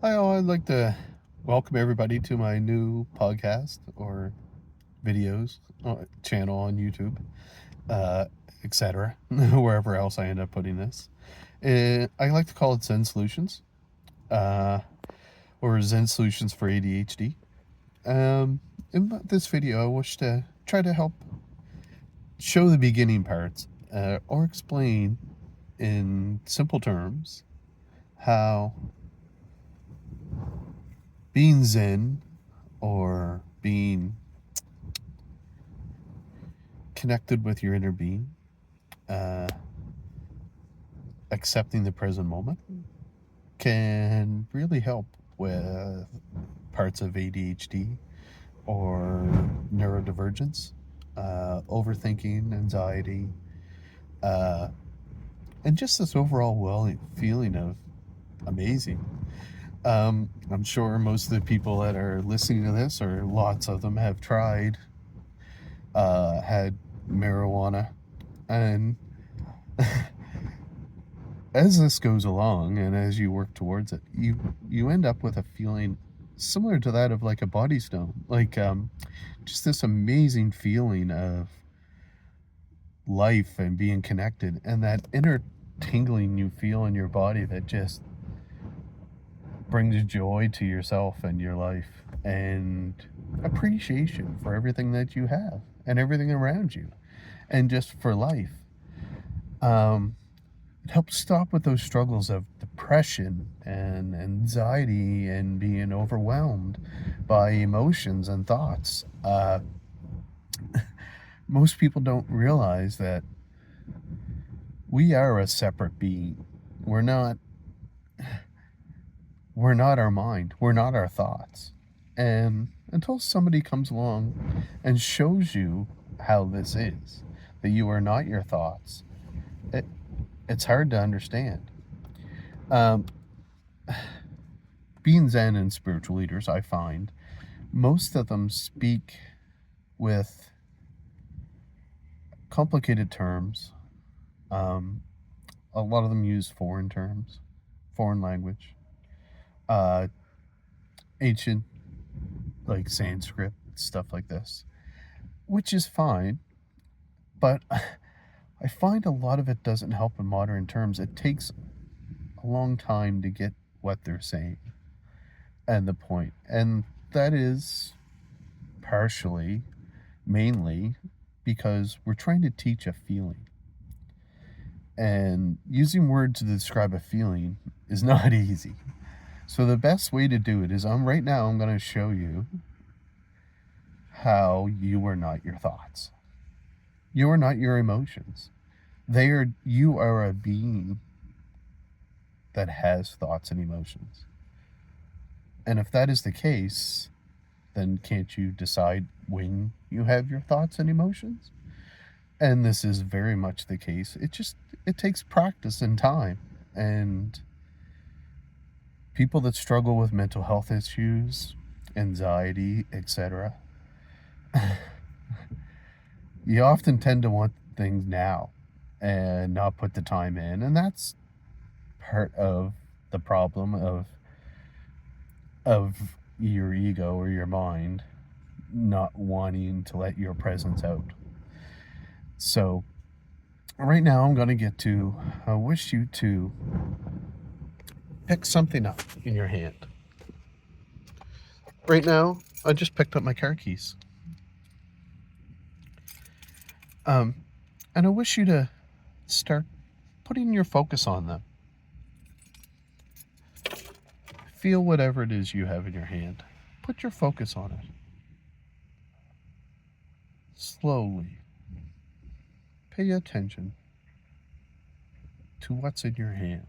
Hi, all. I'd like to welcome everybody to my new podcast or videos channel on YouTube, uh, etc., wherever else I end up putting this. I like to call it Zen Solutions, uh, or Zen Solutions for ADHD. In this video, I wish to try to help show the beginning parts or explain in simple terms how being Zen or being connected with your inner being, uh, accepting the present moment, can really help with parts of ADHD or neurodivergence, overthinking, anxiety, uh, and just this overall feeling of amazing. I'm sure most of the people that are listening to this, or lots of them, have had marijuana, and as this goes along and as you work towards it, you end up with a feeling similar to that of like a body stone, like just this amazing feeling of life and being connected, and that inner tingling you feel in your body that just brings joy to yourself and your life and appreciation for everything that you have and everything around you and just for life. um it helps stop with those struggles of depression and anxiety and being overwhelmed by emotions and thoughts. Most people don't realize that we are a separate being. We're not we're not our mind. We're not our thoughts. And until somebody comes along and shows you how this is, that you are not your thoughts, it, it's hard to understand. Um, Being Zen and spiritual leaders, I find most of them speak with complicated terms. Um, a lot of them use foreign terms, foreign language, uh, ancient, like Sanskrit, stuff like this, which is fine, but I find a lot of it doesn't help in modern terms. It takes a long time to get what they're saying and the point. And that is partially, mainly, because we're trying to teach a feeling. And using words to describe a feeling is not easy. So the best way to do it is right now I'm going to show you how you are not your thoughts. You are not your emotions. You are a being that has thoughts and emotions. And if that is the case, then can't you decide when you have your thoughts and emotions? And this is very much the case. It takes practice and time. And people that struggle with mental health issues, anxiety, etc., you often tend to want things now and not put the time in. And that's part of the problem of your ego or your mind not wanting to let your presence out. So right now I'm going to get to I wish you to pick something up in your hand. Right now I just picked up my car keys. Um and I wish you to start putting your focus on them. Feel whatever it is you have in your hand. Put your focus on it. Slowly. Pay attention to what's in your hand.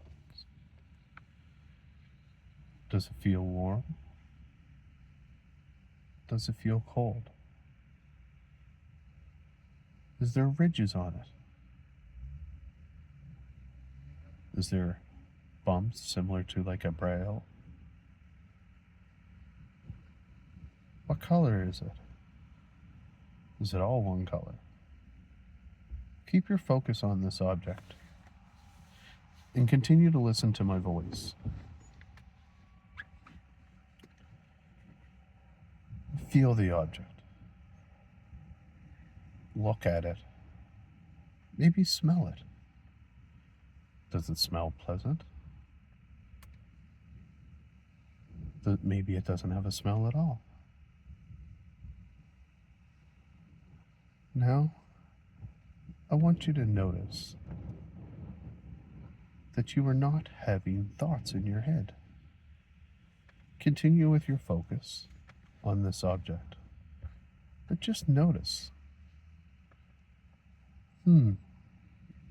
Does it feel warm? Does it feel cold? Is there ridges on it? Is there bumps similar to like a braille? What color is it? Is it all one color? Keep your focus on this object and continue to listen to my voice. Feel the object. Look at it. Maybe smell it. Does it smell pleasant? Maybe it doesn't have a smell at all. Now, I want you to notice that you are not having thoughts in your head. Continue with your focus on this object, but just notice. Isn't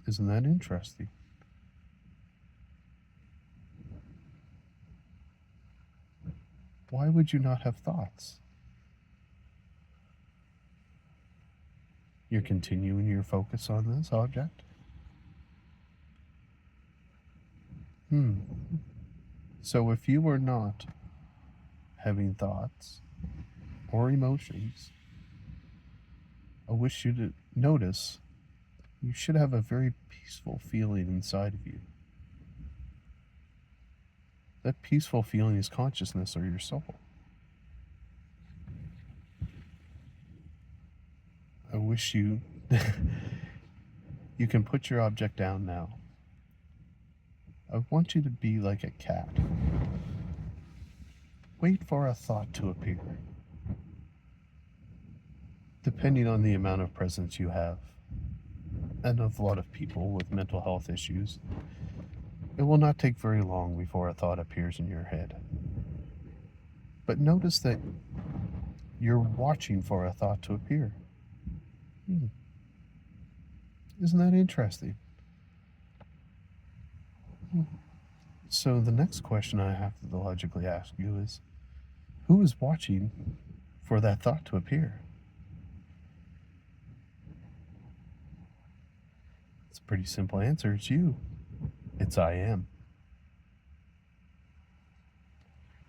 that interesting? Why would you not have thoughts? You're continuing your focus on this object? So if you are not having thoughts or emotions, I wish you to notice you should have a very peaceful feeling inside of you. That peaceful feeling is consciousness or your soul. I wish you you can put your object down now. I want you to be like a cat. Wait for a thought to appear. Depending on the amount of presence you have, and of a lot of people with mental health issues, it will not take very long before a thought appears in your head. But notice that you're watching for a thought to appear. Isn't that interesting? So the next question I have to logically ask you is, who is watching for that thought to appear? It's a pretty simple answer. It's you. It's I am.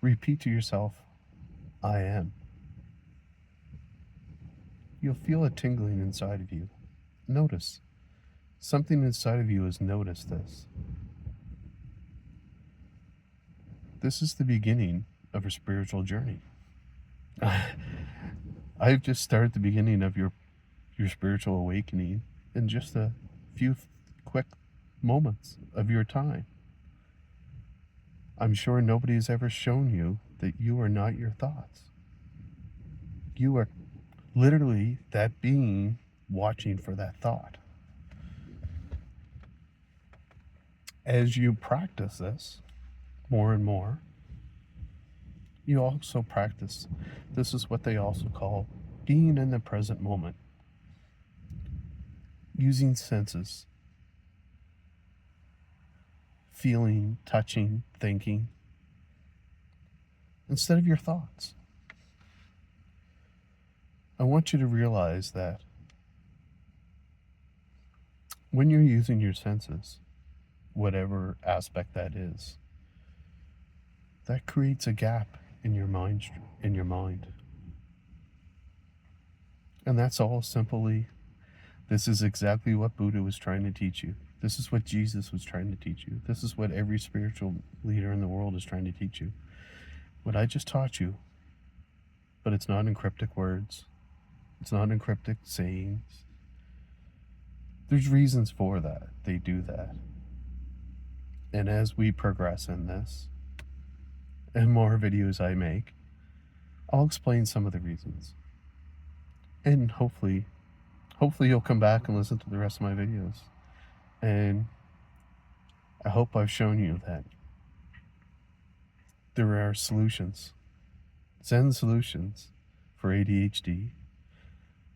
Repeat to yourself, I am. You'll feel a tingling inside of you. Notice. Something inside of you has noticed this. This is the beginning of a spiritual journey. I've just started the beginning of your spiritual awakening in just a few quick moments of your time. I'm sure nobody has ever shown you that you are not your thoughts. You are literally that being watching for that thought. As you practice this more and more, you also practice, this is what they also call being in the present moment, using senses, feeling, touching, thinking, instead of your thoughts. I want you to realize that when you're using your senses, whatever aspect that is, that creates a gap in your mind. And that's all simply, this is exactly what Buddha was trying to teach you. This is what Jesus was trying to teach you. This is what every spiritual leader in the world is trying to teach you. What I just taught you, but it's not in cryptic words. It's not in cryptic sayings. There's reasons for that. They do that. And as we progress in this, and more videos I make, I'll explain some of the reasons. And hopefully you'll come back and listen to the rest of my videos. And I hope I've shown you that there are solutions, Zen solutions for ADHD,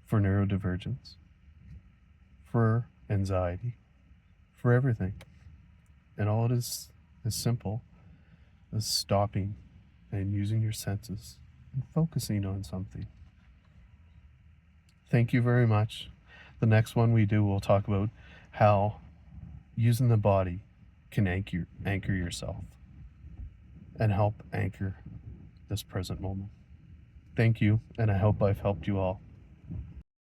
for neurodivergence, for anxiety, for everything. And all it is simple as stopping and using your senses and focusing on something. Thank you very much. The next one we do, we'll talk about how using the body can anchor yourself and help anchor this present moment. Thank you, and I hope I've helped you all.